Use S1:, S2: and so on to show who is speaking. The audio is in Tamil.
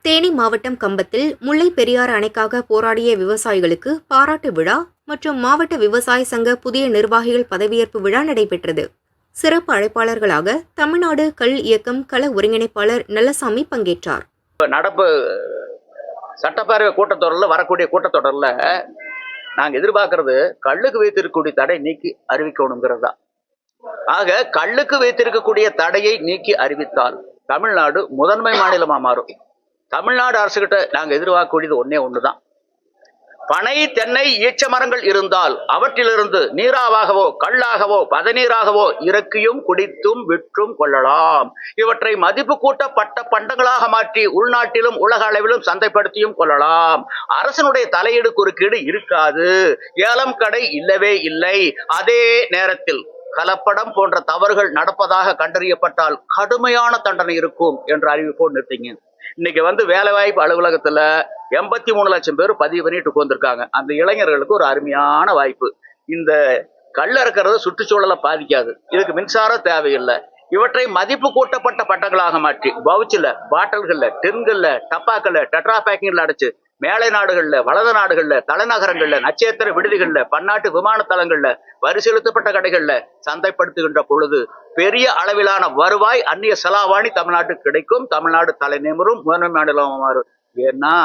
S1: தேனி மாவட்டம் கம்பத்தில் முல்லை பெரியாறு அணைக்காக போராடிய விவசாயிகளுக்கு பாராட்டு விழா மற்றும் மாவட்ட விவசாய சங்க புதிய நிர்வாகிகள் பதவியேற்பு விழா நடைபெற்றது. சிறப்பு அழைப்பாளர்களாக தமிழ்நாடு கல் இயக்கம் கள ஒருங்கிணைப்பாளர் நல்லசாமி பங்கேற்றார்.
S2: நடப்பு சட்டப்பேரவை கூட்டத்தொடரில் வரக்கூடிய கூட்டத்தொடரில் நாங்கள் எதிர்பார்க்கறது கல்லுக்கு வைத்திருக்கக்கூடிய தடை நீக்கி அறிவிக்கணுங்கிறது தான். ஆக கல்லுக்கு வைத்திருக்கக்கூடிய தடையை நீக்கி அறிவித்தால் தமிழ்நாடு முதன்மை மாநிலமா மாறும். தமிழ்நாடு அரசுகிட்ட நாங்கள் எதிர்பார்க்கக்கூடியது ஒண்ணுதான். பனை, தென்னை, ஈச்ச மரங்கள் இருந்தால் அவற்றிலிருந்து நீராவாகவோ கல்லாகவோ பதநீராகவோ இறக்கியும் குடித்தும் விற்றும் கொள்ளலாம். இவற்றை மதிப்பு கூட்டப்பட்ட பண்டங்களாக மாற்றி உள்நாட்டிலும் உலக அளவிலும் சந்தைப்படுத்தியும் கொள்ளலாம். அரசனுடைய தலையீடு குறுக்கீடு இருக்காது. ஏலம் கடை இல்லவே இல்லை. அதே நேரத்தில் கலப்படம் போன்ற தவறுகள் நடப்பதாக கண்டறியப்பட்டால் கடுமையான தண்டனை இருக்கும் என்ற அறிவிப்போடு நிறுத்திங்க. இன்னைக்கு வேலைவாய்ப்பு அலுவலகத்துல 83 லட்சம் பேர் பதிவு பண்ணிட்டு உட்கார்ந்துருக்காங்க. அந்த இளைஞர்களுக்கு ஒரு அருமையான வாய்ப்பு. இந்த கல் இறக்கிறது சுற்றுச்சூழலை பாதிக்காது. இதுக்கு மின்சாரம் தேவையில்லை. இவற்றை மதிப்பு கூட்டப்பட்ட பட்டங்களாக மாற்றி பவுச்சில், பாட்டில்கள்ல, டின்கள்ல, டப்பாக்கள்ல, டெட்ரா பேக்கிங்ல அடைச்சு மேலை நாடுகள்ல, வலத நாடுகள்ல, தலைநகரங்கள்ல, நட்சத்திர விடுதிகள்ல, பன்னாட்டு விமான தளங்கள்ல, வரி செலுத்தப்பட்ட கடைகள்ல சந்தைப்படுத்துகின்ற பொழுது பெரிய அளவிலான வருவாய், அந்நிய செலாவணி தமிழ்நாட்டுக்கு கிடைக்கும். தமிழ்நாடு தலை நிமிரும், முதன்மை மாநிலமாக மாறும். ஏன்னா